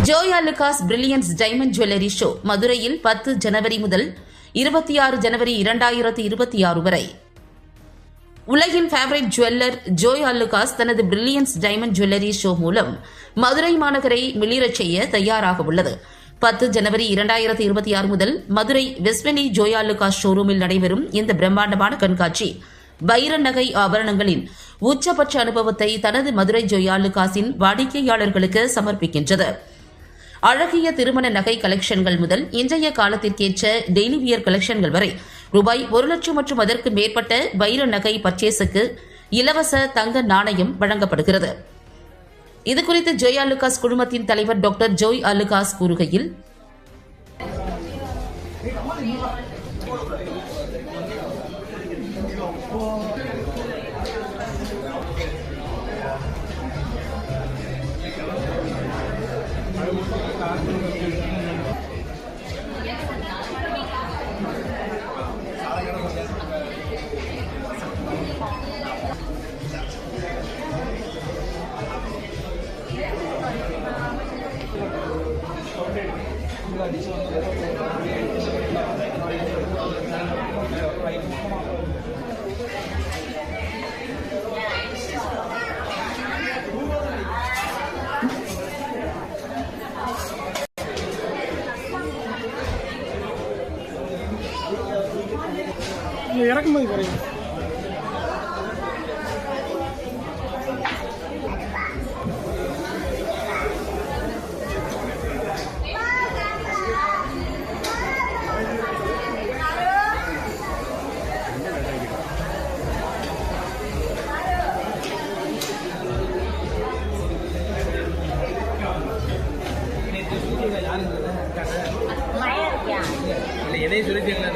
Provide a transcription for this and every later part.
Joya லுகாஸ் brilliance diamond jewellery show மதுரையில் 10 ஜனவரி முதல் 26 ஜனவரி 2026 வரை. உலகின் ஃபேவரைட் ஜுவல்லர் ஜோயா லுகாஸ் தனது பிரில்லியன்ஸ் டைமண்ட் ஜுவல்லரி ஷோ மூலம் மதுரை மாநகரை மிளிரச் செய்ய தயாராக உள்ளது. 10 ஜனவரி 2026 முதல் மதுரை வெஸ்ட்வெலி ஜோயா லுகாஸ் ஷோரூமில் நடைபெறும் இந்த பிரம்மாண்டமான கண்காட்சி வைர நகை ஆபரணங்களின் உச்சபட்ச அனுபவத்தை தனது மதுரை ஜோயா லுகாஸின் வாடிக்கையாளர்களுக்கு சமர்ப்பிக்கின்றது. அழகிய திருமண நகை கலெக்ஷன்கள் முதல் இன்றைய காலத்திற்கேற்ற டெய்லி வியர் கலெக்ஷன்கள் வரை ரூபாய் 1 லட்சம் மற்றும் அதற்கு மேற்பட்ட வைர நகை பர்ச்சேஸுக்கு இலவச தங்க நாணயம் வழங்கப்படுகிறது. இதுகுறித்து ஜோயா லுகாஸ் குழுமத்தின் தலைவர் டாக்டர் ஜோய் அலுகாஸ் கூறுகையில், இறக்குமதி குறையும். எதையும் சொல்லிட்டீங்களா?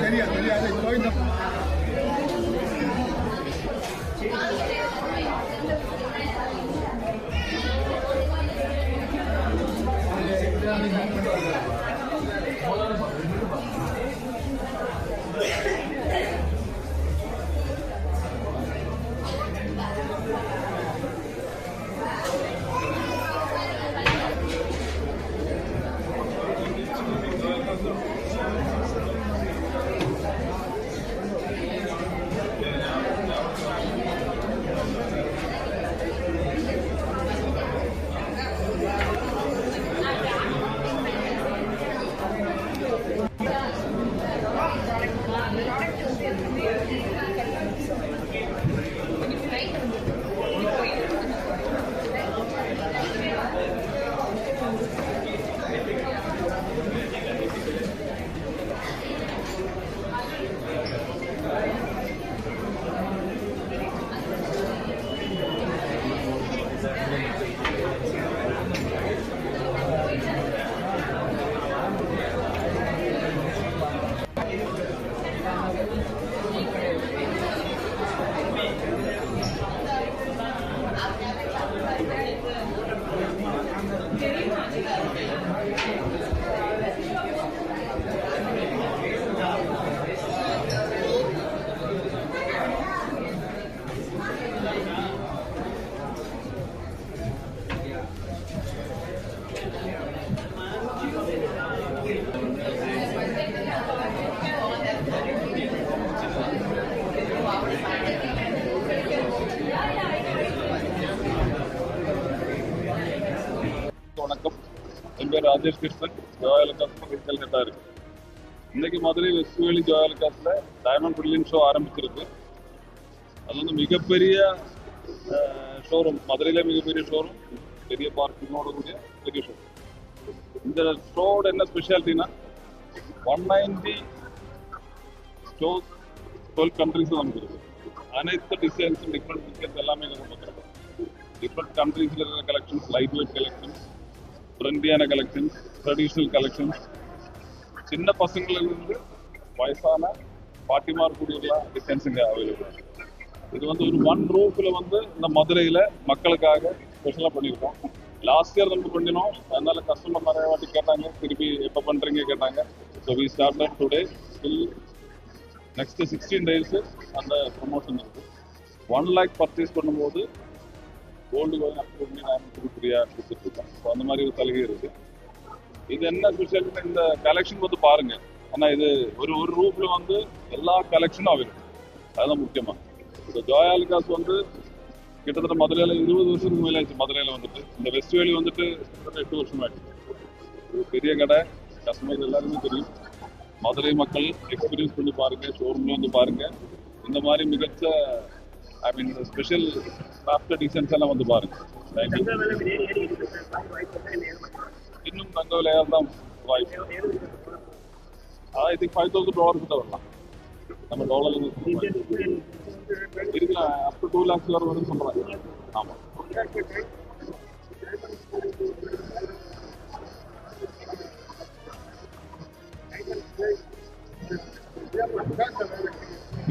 வணக்கம், என் பேர் ராஜேஷ் கிருஷ்ணன். ஜோயா லுகாஸ் ரீட்டைல் ஹெட்டாக இருக்கு. இன்னைக்கு மதுரை வெஸ்ட்வேலி ஜோயா லுகாஸ்ல டைமண்ட் பிரில்லியன் ஷோ ஆரம்பிச்சிருக்கு. அது வந்து மிகப்பெரிய ஷோரூம், மதுரையில மிகப்பெரிய ஷோரூம், பெரிய பார்க்கிங்கோட கூடிய பெரிய ஷோரூம். இந்த ஷோட என்ன ஸ்பெஷாலிட்டினா 190 ஸ்டோர்ஸ் 12 கண்ட்ரிஸ் நமக்கு இருக்கு. அனைத்து டிசைன்ஸும் டிஃப்ரெண்ட் எல்லாமே கொண்டு வந்துருக்கோம். டிஃப்ரெண்ட் கண்ட்ரீஸ்ல இருக்கிற கலெக்ஷன்ஸ், லைட் வெயிட் கலெக்ஷன்ஸ், ட்ரெண்டியான கலெக்ஷன்ஸ், ட்ரெடிஷ்னல் கலெக்ஷன்ஸ், சின்ன பசங்களிலிருந்து வயசான பாட்டிமார் கூடிய டிசைன்ஸ் இங்கே அவைலபிள். இது வந்து ஒரு ஒன் ரூஃபில் வந்து இந்த மதுரையில் மக்களுக்காக ஸ்பெஷலாக பண்ணியிருக்கோம். லாஸ்ட் இயர் நம்ம பண்ணினோம், அதனால கஸ்டமர் நிறைய வாட்டி கேட்டாங்க, திருப்பி எப்போ பண்ணுறீங்க கேட்டாங்க. So we started today till next 16 days அந்த ப்ரொமோஷன் இருக்குது. 1 lakh பர்ச்சேஸ் பண்ணும்போது கோல்டு காயின் அப் பண்ணி நான் ஃப்ரீயாக கொடுத்துட்ருக்கேன். ஸோ அந்த மாதிரி ஒரு சலுகை இருக்குது. இது என்ன ஸ்பெஷல் இந்த கலெக்ஷன் வந்து பாருங்க. ஆனா இது ஒரு ஒரு ரூப்ல வந்து எல்லா கலெக்ஷனும் அவைலபிள். அதுதான் முக்கியமா. இந்த ஜோயா லுகாஸ் வந்து கிட்டத்தட்ட மதுரையில 20 வருஷத்துக்கு மேலே ஆச்சு. மதுரையில வந்துட்டு இந்த வெஸ்ட் வேலி வந்துட்டு கிட்டத்தட்ட 8 வருஷம் ஆயிடுச்சு. ஒரு பெரிய கடை, கஸ்டமர்ஸ் எல்லாருமே தெரியும். மதுரை மக்கள் எக்ஸ்பீரியன்ஸ் பண்ணி பாருங்க, ஷோரூம்ல வந்து பாருங்க. இந்த மாதிரி மிகச்ச ஐ மீன் ஸ்பெஷல் கிராஃப்ட் டிசைன்ஸ் எல்லாம் வந்து பாருங்க. தேங்க்யூ. இன்னும் தங்க விலையாக தான் வாய்ப்பு. ஐ திங்க் $5,000 கிட்ட வரலாம். நம்ம டாலர்ல இருக்கலாம். அப் டு 2 lakhs வரை வரும்னு சொல்றாங்க. ஆமா.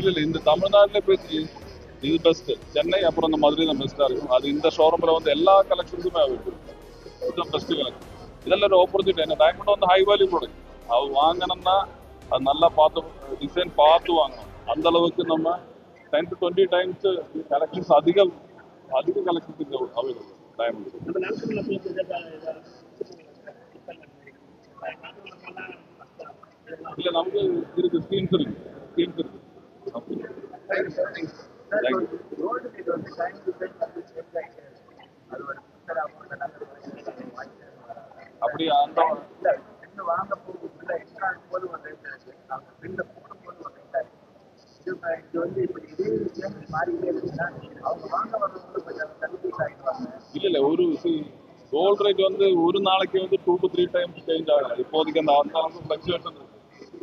இல்ல இந்த தமிழ்நாட்டுல பேசி இது பெஸ்ட். சென்னை அப்புறம் இந்த மதுரை தான் பெஸ்டா இருக்கும். அது இந்த ஷோரூம்ல வந்து எல்லா கலெக்ஷன்ஸுமே அவைலபிள். இதுதான் பெஸ்ட் கலெக்ஷன். இதெல்லாம் ஒரு ஆப்பர்ச்சுனிட்டி. என்ன டைமண்ட் வந்து ஹை வேல்யூ ப்ராடக்ட். அது வாங்கணும்னா அது நல்லா பார்த்து டிசைன் பார்த்து வாங்கணும். அந்த அளவுக்கு நம்ம 10 to 20 times கலெக்ஷன்ஸ் அதிக கலெக்ஷன்ஸ் அவைலபிள் டைமண்ட். இல்ல நமக்கு இருக்கு ஸ்கீம்ஸ் இருக்கு. அப்படி அந்த இல்ல ஒரு கோல்ட் ரேட் வந்து ஒரு நாளைக்கு வந்து 2 to 3 times சேஞ்ச் ஆகலாம். இப்போதைக்கு அந்த அளவுக்கு ஃபிளக்சுவேஷன் இருக்கு,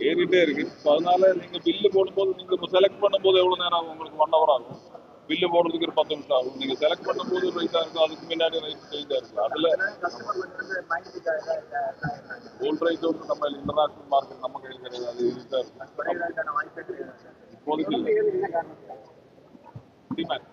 ஏறிட்டே இருக்கு. ஸோ அதனால நீங்க பில்லு போடும்போது நீங்க செலக்ட் பண்ணும்போது எவ்வளவு நேரம் ஆகும்? உங்களுக்கு 1 hour ஆகும். பில்லு போடுறதுக்கு ஒரு 10 நிமிஷம் ஆகும். நீங்க செலக்ட் பண்ணும்போது ரைட்டா இருக்கும், அதுக்கு முன்னாடி ரைட் சேஞ்சா இருக்கு. அதுல கோல்ட் ரேட் வந்து நம்ம இன்டர்நேஷனல் மார்க்கெட் நம்ம கையில் கிடையாது. அது இருக்கா இருக்கு இப்போதைக்கு டிமாண்ட்.